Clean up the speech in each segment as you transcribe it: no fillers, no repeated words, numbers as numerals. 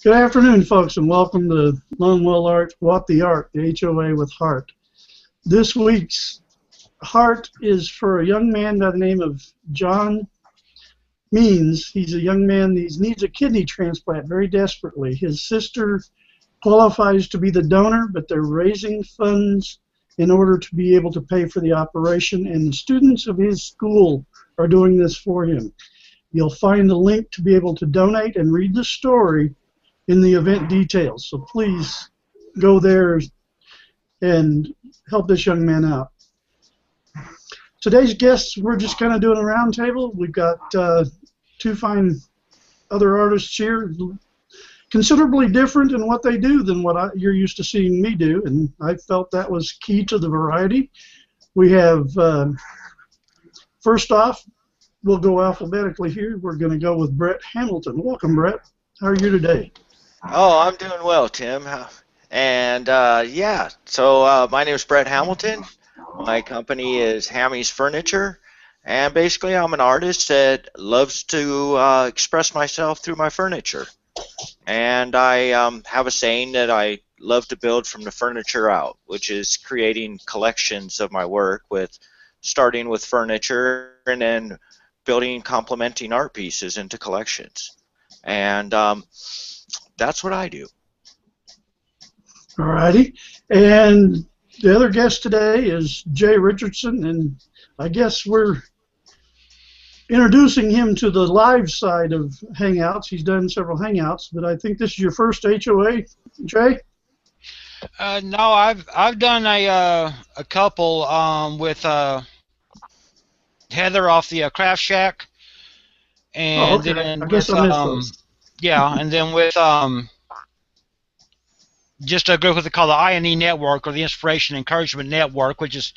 Good afternoon, folks, and welcome to Longwell Art, WhaTheArt, the HOA with Heart. This week's Heart is for a young man by the name of John Means. He's a young man that needs a kidney transplant very desperately. His sister qualifies to be the donor, but they're raising funds in order to be able to pay for the operation, and the students of his school are doing this for him. You'll find a link to be able to donate and read the story in the event details. So please go there and help this young man out. Today's guests, we're just kind of doing a roundtable. We've got two fine other artists here, considerably different in what they do than what you're used to seeing me do, and I felt that was key to the variety. We have, first off, we'll go alphabetically here. We're going to go with Brett Hamilton. Welcome, Brett. How are you today? Oh, I'm doing well, Tim. And yeah, so my name is Brett Hamilton. My company is Hammys Furniture, and basically I'm an artist that loves to express myself through my furniture. And I have a saying that I love to build from the furniture out, which is creating collections of my work, with starting with furniture and then building complementing art pieces into collections. And that's what I do. All righty. And the other guest today is Jay Richardson, and I guess we're introducing him to the live side of Hangouts. He's done several Hangouts, but I think this is your first HOA, Jay? No, I've done a couple with Heather off the Craft Shack, and okay. then I guess I missed those. Yeah, and then with just a group with called the I&E Network, or the Inspiration Encouragement Network, which is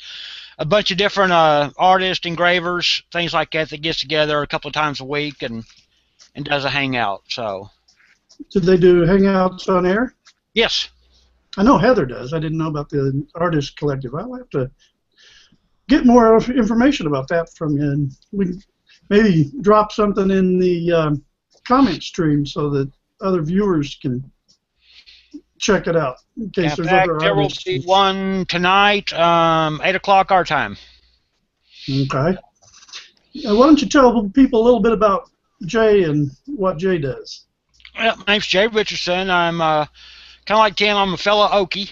a bunch of different artists, engravers, things like that gets together a couple of times a week and does a hangout. So. Did they do Hangouts on air? Yes. I know Heather does. I didn't know about the Artist Collective. I'll have to get more information about that from you, and we maybe drop something in the comment stream so that other viewers can check it out in case there's other there will be one tonight, 8 o'clock our time. Okay. Why don't you tell people a little bit about Jay and what Jay does? Yeah, my name's Jay Richardson. I'm kind of like Tim. I'm a fellow Okie,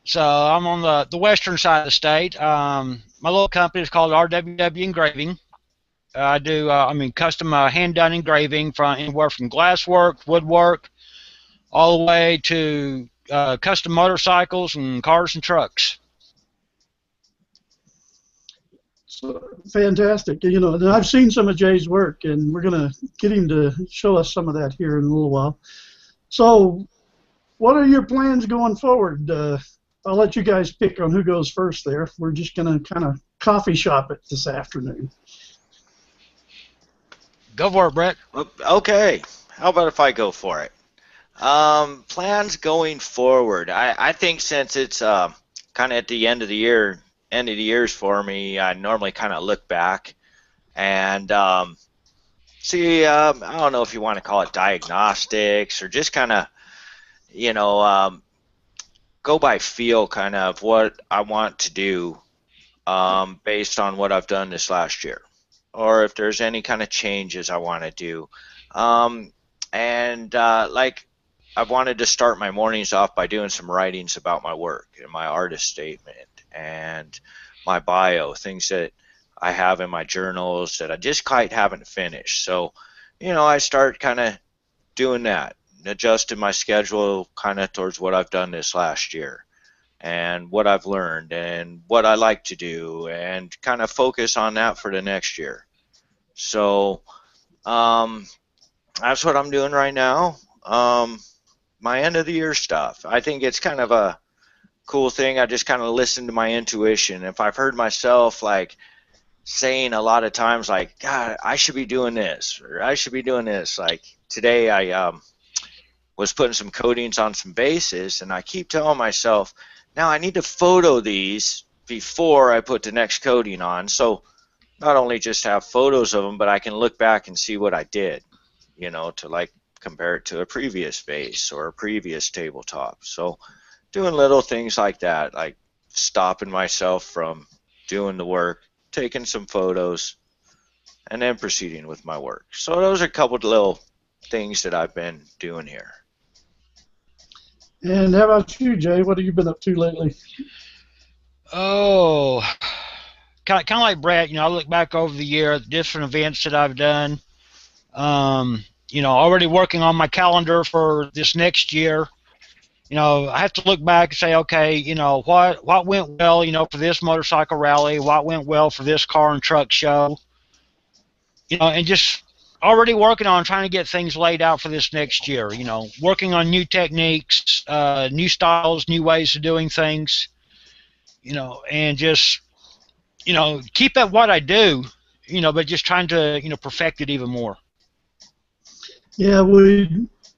so I'm on the western side of the state. My little company is called RWW Engraving. I do custom hand-done engraving from anywhere from glasswork, woodwork, all the way to custom motorcycles and cars and trucks. So, fantastic. You know, I've seen some of Jay's work, and we're going to get him to show us some of that here in a little while. So, what are your plans going forward? I'll let you guys pick on who goes first there. We're just going to kind of coffee shop it this afternoon. Go for it, Brett. Okay. How about if I go for it? Plans going forward. I think since it's kind of at the end of the years for me, I normally kind of look back and see, I don't know if you want to call it diagnostics or just kind of, you know, go by feel kind of what I want to do based on what I've done this last year, or if there's any kind of changes I want to do. Like, I've wanted to start my mornings off by doing some writings about my work and my artist statement and my bio, things that I have in my journals that I just quite haven't finished. So, you know, I start kind of doing that, adjusting my schedule kind of towards what I've done this last year and what I've learned and what I like to do, and kind of focus on that for the next year. So that's what I'm doing right now. My end of the year stuff, I think it's kind of a cool thing. I just kind of listen to my intuition. If I've heard myself like saying a lot of times like, God, I should be doing this, or I should be doing this. Like today I was putting some coatings on some bases, and I keep telling myself, now I need to photo these before I put the next coating on. So not only just have photos of them, but I can look back and see what I did, you know, to like compare it to a previous vase or a previous tabletop. So doing little things like that, like stopping myself from doing the work, taking some photos, and then proceeding with my work. So those are a couple of little things that I've been doing here. And how about you, Jay? What have you been up to lately? Oh, kind of like Brett. I look back over the year, the different events that I've done. Already working on my calendar for this next year. I have to look back and say, okay, what went well, for this motorcycle rally, what went well for this car and truck show, and just already working on trying to get things laid out for this next year, working on new techniques, new styles, new ways of doing things, and just, keep at what I do, but just trying to, perfect it even more. Yeah,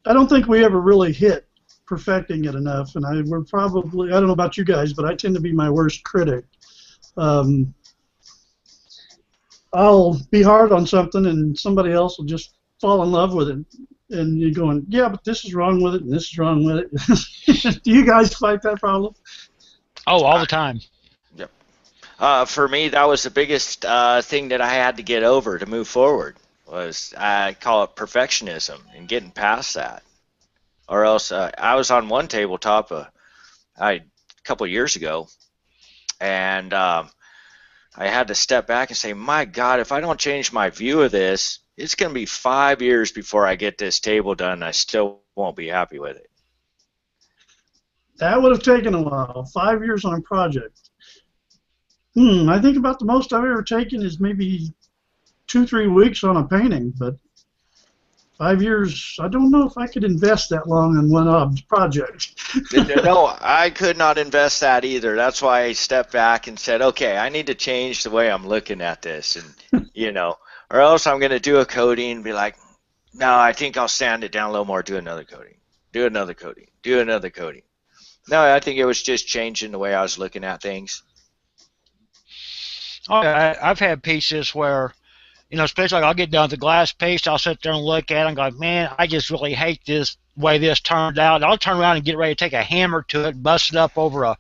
I don't think we ever really hit perfecting it enough, and we're probably, I don't know about you guys, but I tend to be my worst critic. I'll be hard on something and somebody else will just fall in love with it, and you're going, yeah, but this is wrong with it and this is wrong with it. Do you guys fight that problem? Oh, all the time. Yep. For me, that was the biggest thing that I had to get over to move forward, was I call it perfectionism and getting past that. Or else I was on one tabletop a couple of years ago, and I had to step back and say, my God, if I don't change my view of this, it's going to be 5 years before I get this table done, and I still won't be happy with it. That would have taken a while. 5 years on a project. I think about the most I've ever taken is maybe 2-3 weeks on a painting, but 5 years, I don't know if I could invest that long in one project. No, I could not invest that either. That's why I stepped back and said, okay, I need to change the way I'm looking at this, and or else I'm going to do a coating and be like, no, I think I'll sand it down a little more, do another coating, do another coating, do another coating. No, I think it was just changing the way I was looking at things. Oh, I've had pieces where, especially like I'll get done with the glass piece, I'll sit there and look at it and go, man, I just really hate this way this turned out. I'll turn around and get ready to take a hammer to it, bust it up over a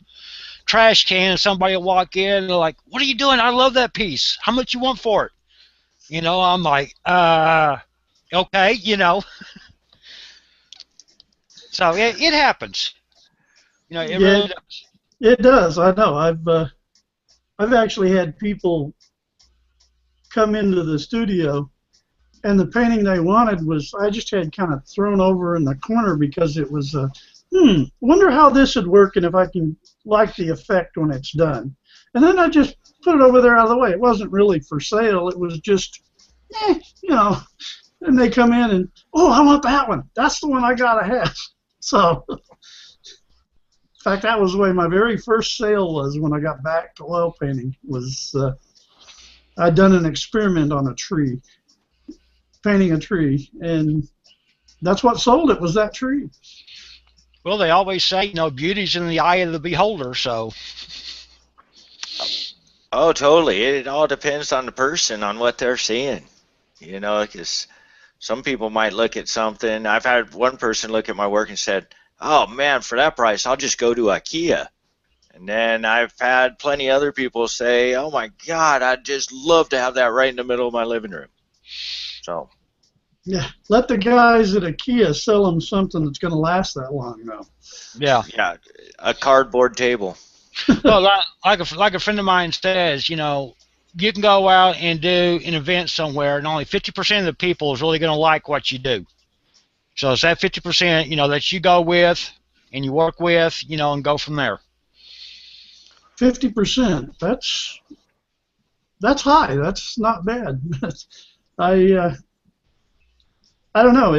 trash can, and somebody will walk in and they're like, what are you doing? I love that piece. How much you want for it? I'm like, okay, So it happens. It really does. It does. I know. I've actually had people come into the studio, and the painting they wanted was, I just had kind of thrown over in the corner because it was wonder how this would work and if I can like the effect when it's done. And then I just put it over there out of the way. It wasn't really for sale. It was just, and they come in and, oh, I want that one. That's the one I gotta have. So, in fact, that was the way my very first sale was when I got back to oil painting. Was I'd done an experiment on a tree, painting a tree, and that's what sold it, was that tree. Well, they always say, beauty's in the eye of the beholder, so. Oh, totally. It all depends on the person, on what they're seeing. Because some people might look at something. I've had one person look at my work and said, oh, man, for that price, I'll just go to IKEA. And then I've had plenty other people say, oh, my God, I'd just love to have that right in the middle of my living room. So. Yeah, let the guys at IKEA sell them something that's going to last that long, though. Yeah. Yeah, a cardboard table. Well, like a friend of mine says, you can go out and do an event somewhere, and only 50% of the people is really going to like what you do. So it's that 50%, that you go with and you work with, and go from there. 50%. That's high. That's not bad. I don't know.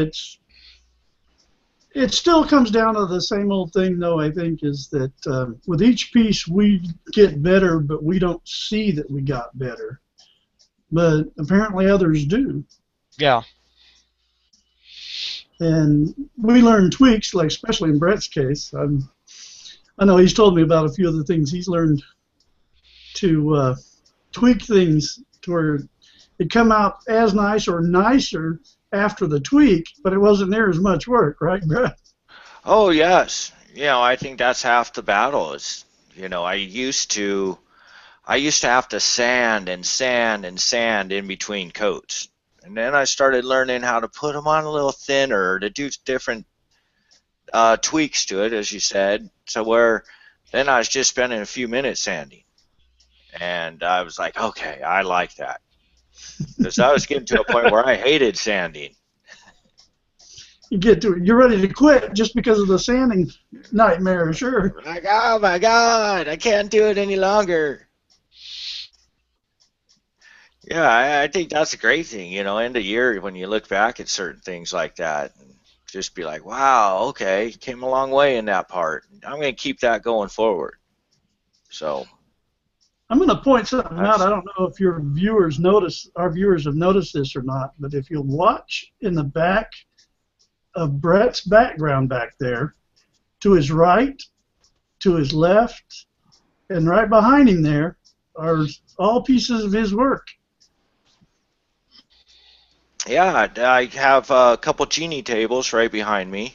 It still comes down to the same old thing, though, I think, is that with each piece we get better, but we don't see that we got better. But apparently others do. Yeah. And we learn tweaks, like especially in Brett's case. I know he's told me about a few of the things he's learned to tweak things to where it come out as nice or nicer after the tweak, but it wasn't near as much work, right, Brett? Oh yes, I think that's half the battle. Is I used to have to sand and sand and sand in between coats, and then I started learning how to put them on a little thinner to do different tweaks to it, as you said. So where then I was just spending a few minutes sanding, and I was like, okay, I like that, because I was getting to a point where I hated sanding. You're ready to quit just because of the sanding nightmare, sure. Like, oh my God, I can't do it any longer. Yeah, I think that's a great thing, end of year when you look back at certain things like that and just be like, wow, okay, came a long way in that part. I'm going to keep that going forward. So I'm going to point something out. that's, I don't know if our viewers have noticed this or not, but if you'll watch in the back of Brett's background back there, to his right, to his left, and right behind him there are all pieces of his work. yeah, I have a couple genie tables right behind me.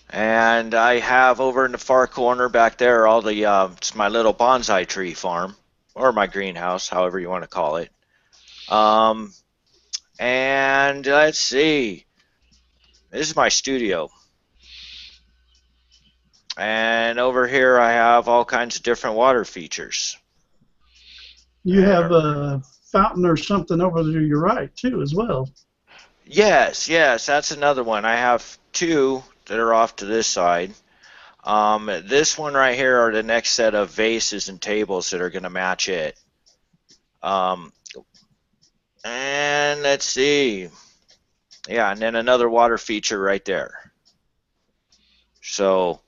And I have over in the far corner back there all the it's my little bonsai tree farm, or my greenhouse, however you want to call it. Um, and let's see, this is my studio. And over here I have all kinds of different water features. You have a fountain or something over to your right, too, as well. Yes, that's another one. I have two that are off to this side. This one right here are the next set of vases and tables that are going to match it. And let's see. Yeah, and then another water feature right there. So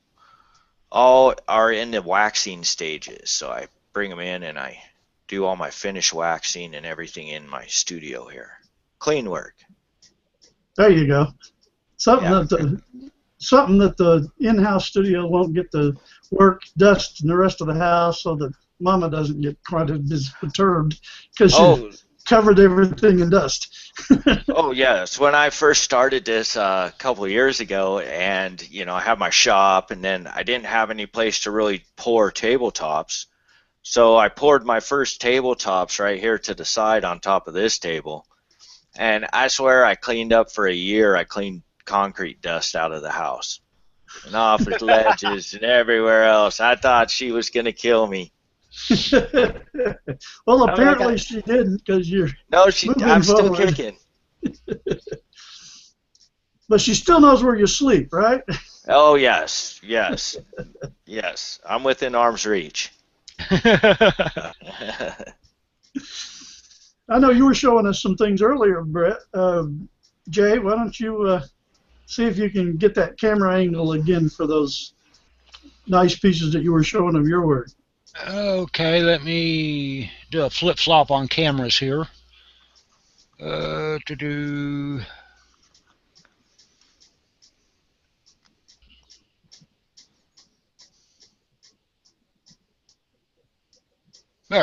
all are in the waxing stages. So I bring them in and I do all my finish waxing and everything in my studio here. Clean work. There you go. Something Yeah. that the in-house studio won't get the work, dust, and the rest of the house, so that Mama doesn't get quite as perturbed because she covered everything in dust. Oh yes, when I first started this a couple of years ago, and I had my shop, and then I didn't have any place to really pour tabletops, so I poured my first tabletops right here to the side on top of this table, and I swear I cleaned up for a year. I cleaned concrete dust out of the house and off its ledges and everywhere else. I thought she was gonna kill me. Well, apparently she didn't, because you're No, I'm still forward. kicking. But she still knows where you sleep, right? Oh yes. I'm within arm's reach. I know you were showing us some things earlier, Brett. Jay, why don't you see if you can get that camera angle again for those nice pieces that you were showing of your work. Okay, let me do a flip-flop on cameras here. There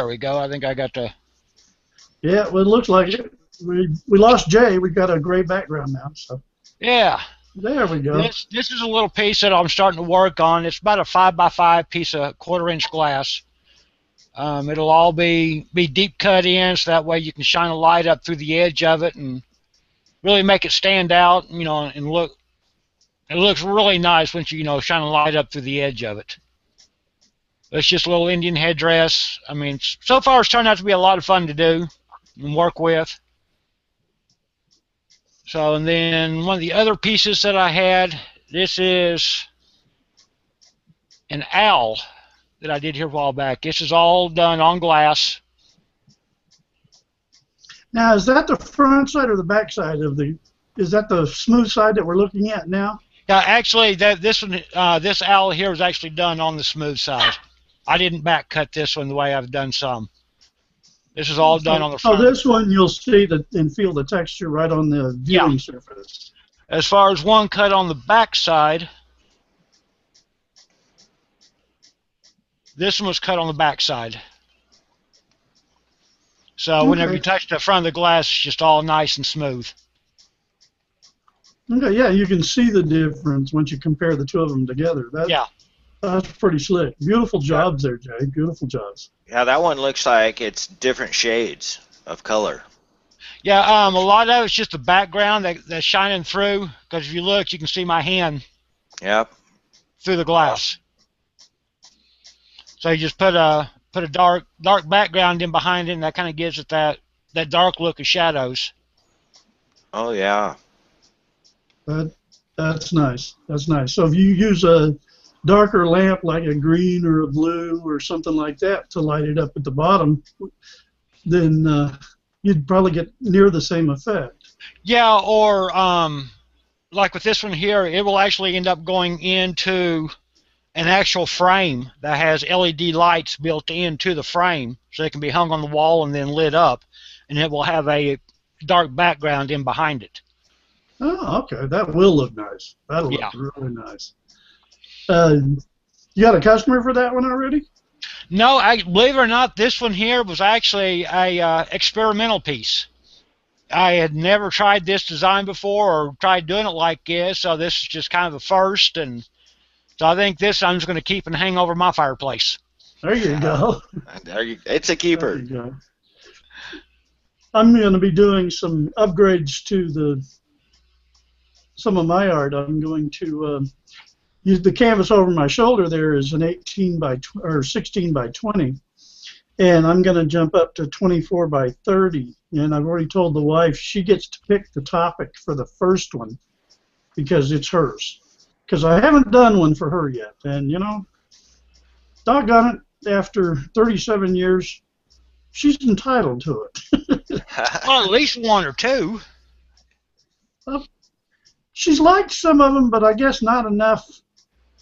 we go. I think I got the... Yeah, well, it looks like it. We lost Jay. We've got a gray background now. So Yeah. there we go. This is a little piece that I'm starting to work on. It's about a 5x5 piece of 1/4-inch glass. It'll all be deep cut in, so that way you can shine a light up through the edge of it and really make it stand out, and look. It looks really nice once you shine a light up through the edge of it. It's just a little Indian headdress. I mean, so far it's turned out to be a lot of fun to do and work with. So, and then one of the other pieces that I had, this is an owl that I did here a while back. This is all done on glass. Now, is that the front side or the back side of the? Is that the smooth side that we're looking at now? Yeah, actually, this owl here is actually done on the smooth side. I didn't back cut this one the way I've done some. This is all done on the front. Oh, this one you'll see and feel the texture right on the viewing surface. As far as one cut on the back side, this one was cut on the back side. So whenever you touch the front of the glass, it's just all nice and smooth. Okay, yeah, you can see the difference once you compare the two of them together. Yeah. That's pretty slick. Beautiful Yeah. jobs there, Jay. Beautiful jobs. Yeah, that one looks like it's different shades of color. Yeah, a lot of it's just the background that's shining through, because if you look, you can see my hand Yep. through the glass. So you just put a dark background in behind it, and that kind of gives it that dark look of shadows. Oh yeah. That's nice. That's nice. So if you use a darker lamp like a green or a blue or something like that to light it up at the bottom, then you'd probably get near the same effect. Yeah, or like with this one here, it will actually end up going into an actual frame that has LED lights built into the frame, so it can be hung on the wall and then lit up, and it will have a dark background in behind it. Oh, okay. That will look nice. That'll Yeah. look really nice. You got a customer for that one already? No, believe it or not, this one here was actually a experimental piece. I had never tried this design before or tried doing it like this, so this is just kind of a first, and so I think this I'm just going to keep and hang over my fireplace. There you go. It's a There keeper. you go. I'm going to be doing some upgrades to some of my art. I'm going to use the canvas over my shoulder. There is an 16 by 20, and I'm going to jump up to 24 by 30. And I've already told the wife she gets to pick the topic for the first one because it's hers. Because I haven't done one for her yet, and doggone it, after 37 years, she's entitled to it. Well, at least one or two. She's liked some of them, but I guess not enough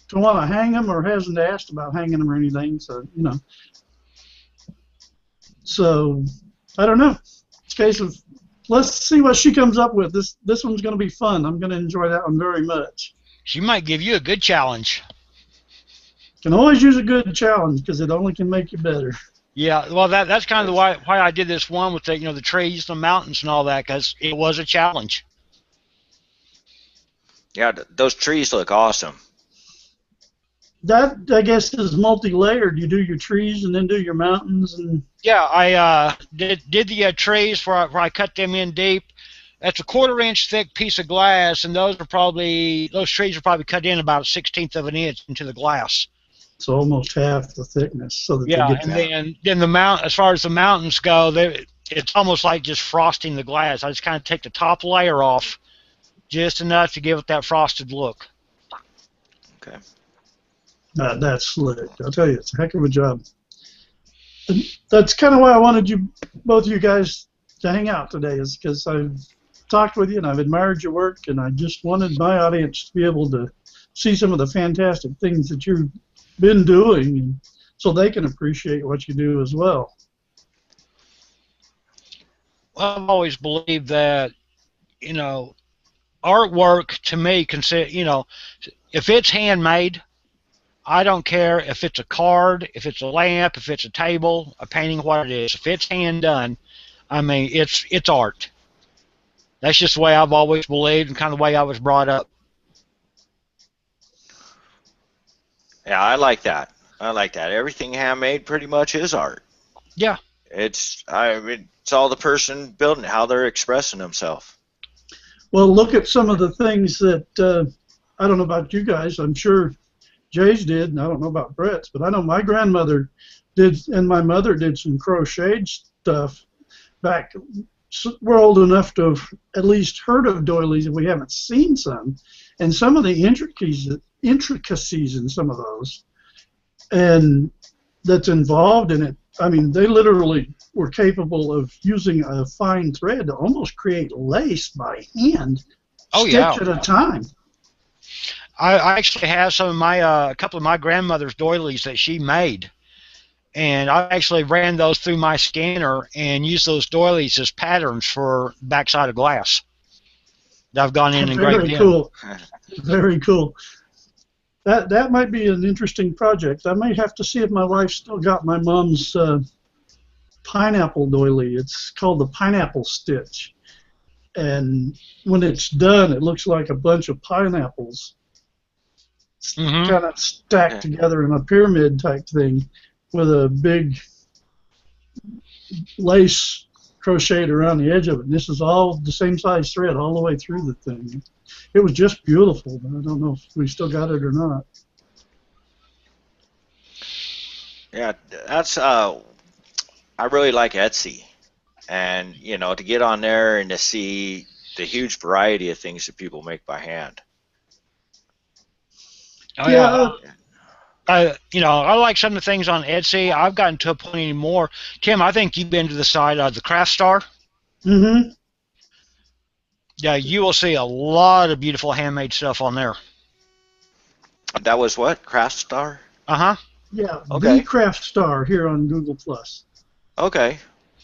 to want to hang them, or hasn't asked about hanging them or anything. So I don't know. It's a case of let's see what she comes up with. This one's going to be fun. I'm going to enjoy that one very much. She might give you a good challenge. Can always use a good challenge because it only can make you better. Yeah, well, that's kind of why I did this one with the trees, the mountains, and all that, because it was a challenge. Yeah, those trees look awesome. That, I guess, is multi-layered. You do your trees and then do your mountains. And Yeah, I did the trees where I cut them in deep. That's a 1/4 inch thick piece of glass, and those trees are probably cut in about 1/16 of an inch into the glass. it's almost half the thickness, so that Yeah, they get and then as far as the mountains go, it's almost like just frosting the glass. I just kind of take the top layer off just enough to give it that frosted look. Okay. That's slick. I'll tell you, it's a heck of a job. And that's kind of why I wanted both of you guys to hang out today, is because I've talked with you and I've admired your work, and I just wanted my audience to be able to see some of the fantastic things that you've been doing, and so they can appreciate what you do as well. Well, I've always believed that, artwork to me, if it's handmade, I don't care if it's a card, if it's a lamp, if it's a table, a painting, what it is. If it's hand done, I mean, it's art. That's just the way I've always believed and kind of the way I was brought up. Yeah, I like that. Everything handmade pretty much is art. Yeah. It's all the person building it, how they're expressing themselves. Well, look at some of the things that I don't know about you guys. I'm sure Jay's did, and I don't know about Brett's, but I know my grandmother did, and my mother did some crocheted stuff back. We're old enough to have at least heard of doilies, and we haven't seen some. And some of the intricacies in some of those, and that's involved in it. I mean, they literally were capable of using a fine thread to almost create lace by hand, stitch at a time. I actually have some of my a couple of my grandmother's doilies that she made, and I actually ran those through my scanner and used those doilies as patterns for backside of glass that I've gone in and engraved in. Very cool. Very cool. That might be an interesting project. I may have to see if my wife still got my mom's pineapple doily. It's called the pineapple stitch. and when it's done, it looks like a bunch of pineapples kind of stacked together in a pyramid type thing with a big lace crocheted around the edge of it. And this is all the same size thread all the way through the thing. It was just beautiful, but I don't know if we still got it or not. Yeah, that's I really like Etsy, and you know, to get on there and to see the huge variety of things that people make by hand. Oh yeah. I like some of the things on Etsy. I've gotten to a point anymore. Tim, I think you've been to the site of the Craft Star. Mm-hmm. Yeah, you will see a lot of beautiful handmade stuff on there. That was what? Craft Star? Yeah, okay. The Craft Star here on Google+. Okay.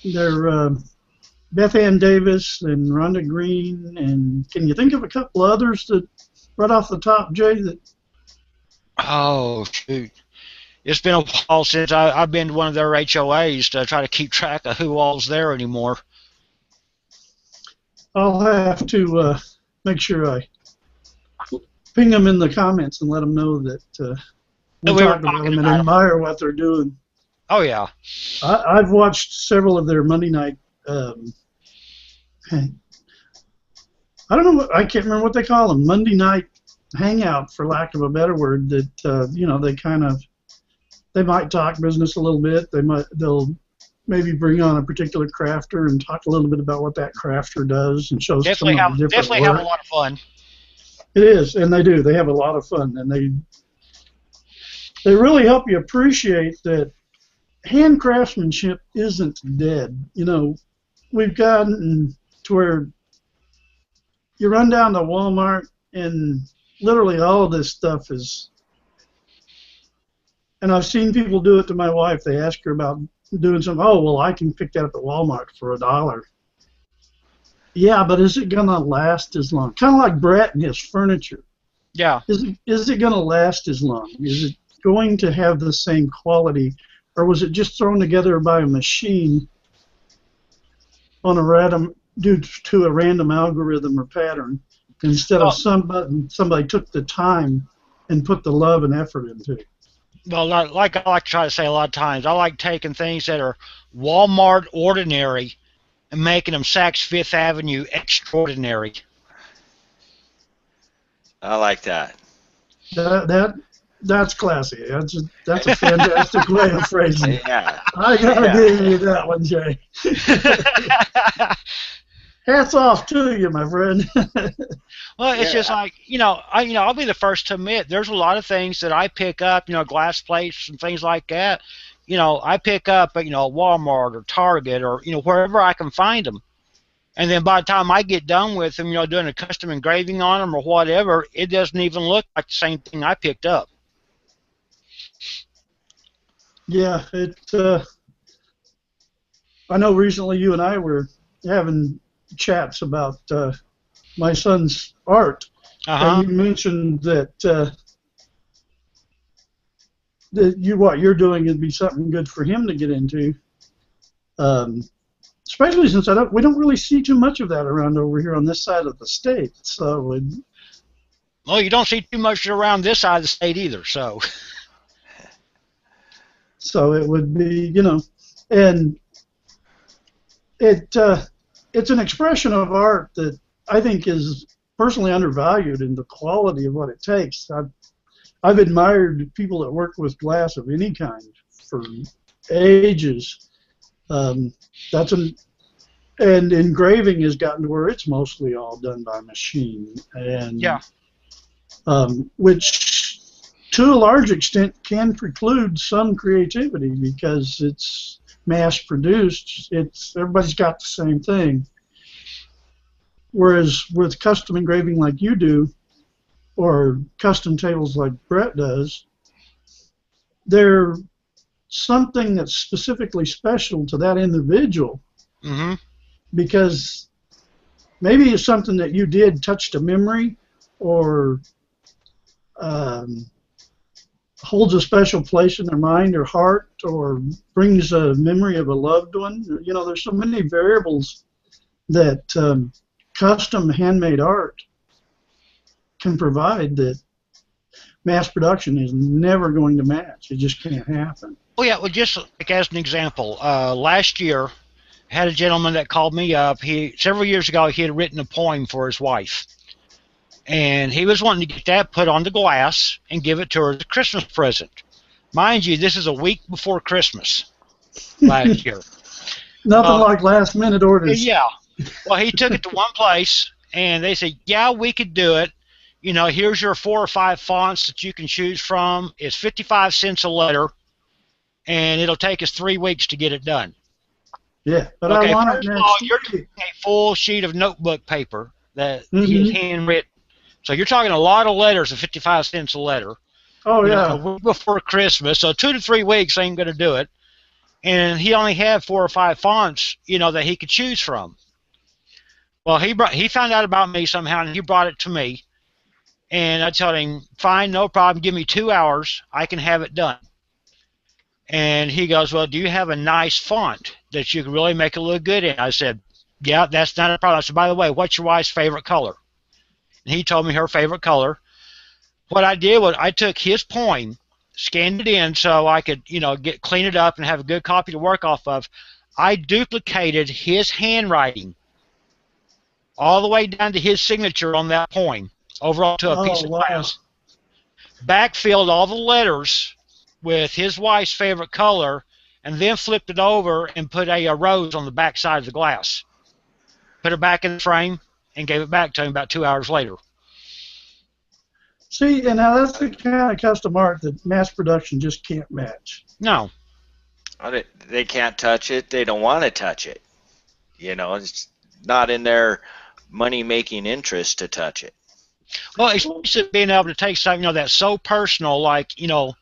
They're Beth Ann Davis and Rhonda Green, and can you think of a couple others that, right off the top, Jay, that... Oh, shoot. It's been a while since I've been to one of their HOAs to try to keep track of who all's there anymore. I'll have to make sure I ping them in the comments and let them know that we talked about them and admire what they're doing. Oh, yeah. I've watched several of their Monday night... I don't know, I can't remember what they call them, Monday night hangout, for lack of a better word, that you know, they might talk business a little bit. They'll maybe bring on a particular crafter and talk a little bit about what that crafter does and show some of the different work. Definitely have a lot of fun. It is, and they do. They have a lot of fun, and they really help you appreciate that hand craftsmanship isn't dead. You know, we've gotten to where you run down to Walmart and literally all of this stuff is, and I've seen people do it to my wife. They ask her about doing something. Oh, well, I can pick that up at Walmart for $1. Yeah, but is it going to last as long? Kind of like Brett and his furniture. Yeah. Is it going to last as long? Is it going to have the same quality, or was it just thrown together by a machine on a random, due to a random algorithm or pattern, instead of somebody took the time and put the love and effort into it? Well, like I like to try to say a lot of times, I like taking things that are Walmart ordinary and making them Saks Fifth Avenue extraordinary. I like that. That's classy. That's a fantastic way of phrasing it. Yeah. I gotta give you that one, Jay. Hats off to you, my friend. Well, it's just like, I'll be the first to admit there's a lot of things that I pick up, glass plates and things like that. I pick up at, Walmart or Target or, wherever I can find them. And then by the time I get done with them, doing a custom engraving on them or whatever, it doesn't even look like the same thing I picked up. Yeah, I know recently you and I were having chats about my son's art, and you mentioned that what you're doing would be something good for him to get into, especially since we don't really see too much of that around over here on this side of the state. So, well, you don't see too much around this side of the state either. So, so it would be, and it's an expression of art that I think is personally undervalued in the quality of what it takes. I've admired people that work with glass of any kind for ages. And engraving has gotten to where it's mostly all done by machine, and which to a large extent can preclude some creativity because it's mass produced. Everybody's got the same thing. Whereas with custom engraving like you do, or custom tables like Brett does, they're something that's specifically special to that individual. Mm-hmm. Because maybe it's something that you did touched a memory or holds a special place in their mind or heart or brings a memory of a loved one. There's so many variables that custom handmade art can provide that mass production is never going to match. It just can't happen. Oh yeah, well, just like as an example, last year I had a gentleman that called me up. Several years ago he had written a poem for his wife, and he was wanting to get that put on the glass and give it to her as a Christmas present. Mind you, this is a week before Christmas last year. Nothing like last minute orders. Yeah. Well, he took it to one place, and they said, yeah, we could do it. You know, here's your 4 or 5 fonts that you can choose from. It's 55 cents a letter, and it'll take us 3 weeks to get it done. Yeah, but okay, I want first it of next all, you're week. getting a full sheet of notebook paper that he has handwritten. So you're talking a lot of letters at 55 cents a letter. Oh, yeah. A week before Christmas, so 2 to 3 weeks ain't going to do it. And he only had 4 or 5 fonts, that he could choose from. Well, he found out about me somehow, and he brought it to me. And I told him, fine, no problem, give me 2 hours, I can have it done. And he goes, well, do you have a nice font that you can really make it look good in? I said, yeah, that's not a problem. I said, by the way, what's your wife's favorite color? And he told me her favorite color. What I did was I took his poem, scanned it in so I could, clean it up and have a good copy to work off of. I duplicated his handwriting all the way down to his signature on that poem over onto a piece of glass. Backfilled all the letters with his wife's favorite color, and then flipped it over and put a rose on the back side of the glass. Put it back in the frame and gave it back to him about 2 hours later. See, and now that's the kind of custom art that mass production just can't match. No. They can't touch it. They don't want to touch it. It's not in their money-making interest to touch it. Well, especially being able to take something, that's so personal, like, a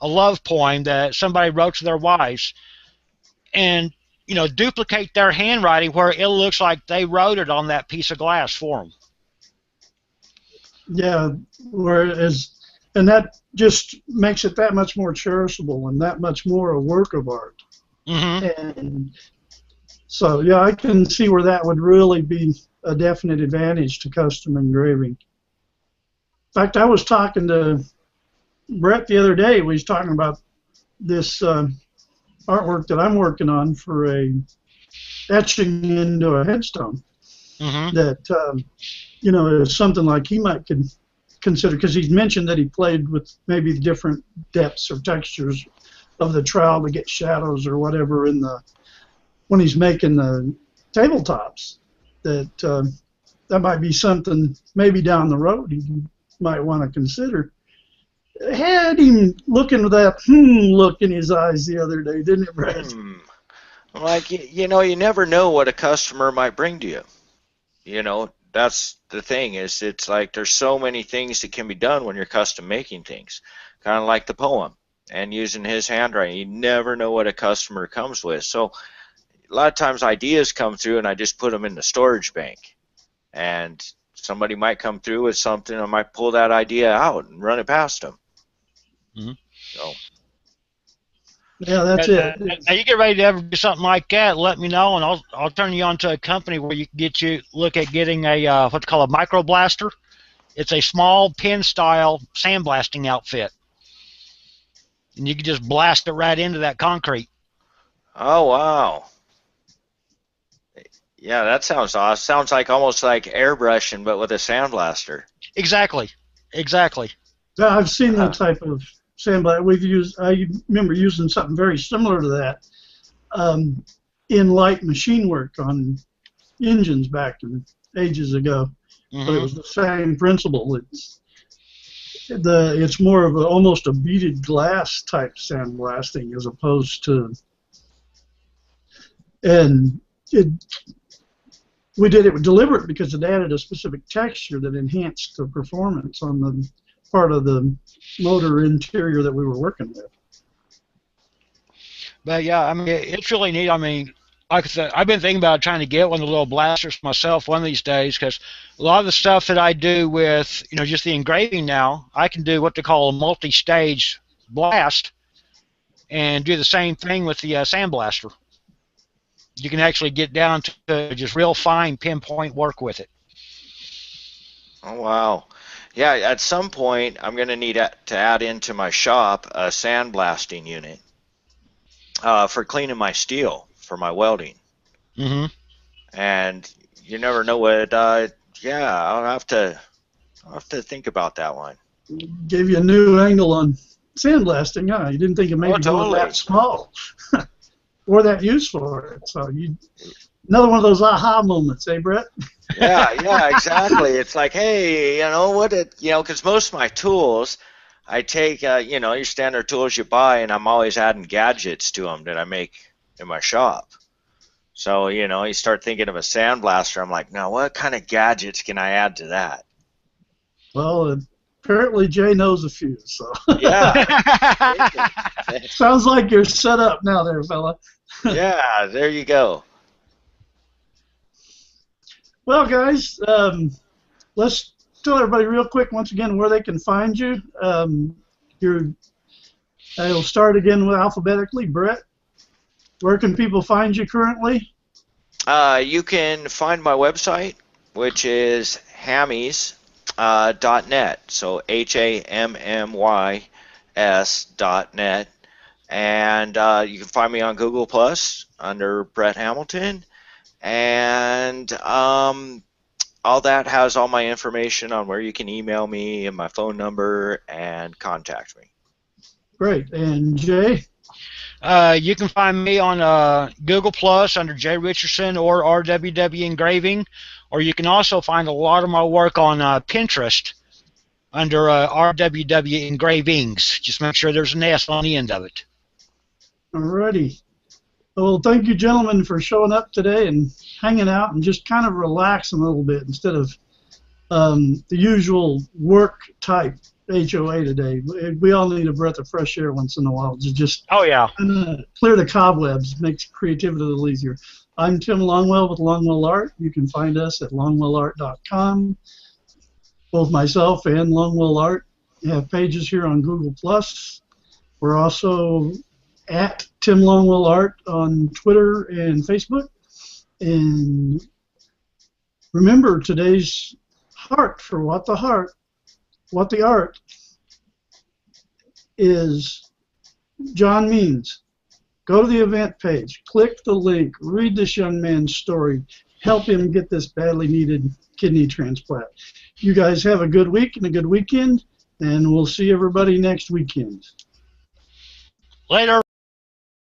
love poem that somebody wrote to their wives, and, duplicate their handwriting where it looks like they wrote it on that piece of glass for them. Yeah, and that just makes it that much more cherishable and that much more a work of art. And so, yeah, I can see where that would really be a definite advantage to custom engraving. In fact, I was talking to Brett the other day. We was talking about this artwork that I'm working on for a etching into a headstone. That is something like he might consider, because he's mentioned that he played with maybe the different depths or textures of the trowel to get shadows or whatever when he's making the tabletops. That might be something maybe down the road he might want to consider. Had him looking with that look in his eyes the other day, didn't it, Brad? Like, you never know what a customer might bring to you. That's the thing, is it's like there's so many things that can be done when you're custom making things. Kind of like the poem and using his handwriting. You never know what a customer comes with. So a lot of times ideas come through and I just put them in the storage bank. And somebody might come through with something, I might pull that idea out and run it past them. So. Yeah, that's it. Now you get ready to ever do something like that, let me know, and I'll turn you on to a company where you can look at getting a what's called a micro blaster. It's a small pin style sandblasting outfit, and you can just blast it right into that concrete. Oh wow! Yeah, that sounds awesome. Sounds like almost like airbrushing, but with a sandblaster. Exactly. Yeah, I've seen that type of sandblast. I remember using something very similar to that in light machine work on engines back in ages ago. But it was the same principle. It's more of almost a beaded glass type sandblasting as opposed to, and we did it deliberate because it added a specific texture that enhanced the performance on the part of the motor interior that we were working with. But yeah, I mean, it's really neat. I mean, like I said, I've been thinking about trying to get one of the little blasters myself one of these days, because a lot of the stuff that I do with, just the engraving now, I can do what they call a multi-stage blast and do the same thing with the sandblaster. You can actually get down to just real fine pinpoint work with it. Oh, wow. Yeah, at some point, I'm going to need to add into my shop a sandblasting unit for cleaning my steel for my welding. Mm-hmm. And you never know what, yeah, I'll have to think about that one. Gave you a new angle on sandblasting, huh? You didn't think of Oh, maybe going that totally. small or that use for it. So another one of those aha moments, eh, Brett? Yeah, yeah, exactly. It's like, hey, because most of my tools, I take, your standard tools you buy, and I'm always adding gadgets to them that I make in my shop. So, you start thinking of a sandblaster. I'm like, now what kind of gadgets can I add to that? Well, apparently Jay knows a few. So Yeah. sounds like you're set up now, there, fella. Yeah, there you go. Well, guys, let's tell everybody real quick once again where they can find you. I'll start again with alphabetically. Brett, where can people find you currently? You can find my website, which is Hammys .net. So HAMMYS.net. And you can find me on Google Plus under Brett Hamilton. And all that has all my information on where you can email me and my phone number and contact me. Great. And Jay? You can find me on Google Plus under J Richardson or RWW Engraving, or you can also find a lot of my work on Pinterest under RWW Engravings. Just make sure there's an S on the end of it. Alrighty. Well, thank you, gentlemen, for showing up today and hanging out and just kind of relaxing a little bit instead of the usual work type HOA today. We all need a breath of fresh air once in a while to just clear the cobwebs, makes creativity a little easier. I'm Tim Longwell with Longwell Art. You can find us at longwellart.com. Both myself and Longwell Art have pages here on Google+. We're also at Tim Longwell Art on Twitter and Facebook. And remember, today's heart for What the Art is John Means. Go to the event page, click the link, read this young man's story, help him get this badly needed kidney transplant. You guys have a good week and a good weekend, and we'll see everybody next weekend. Later.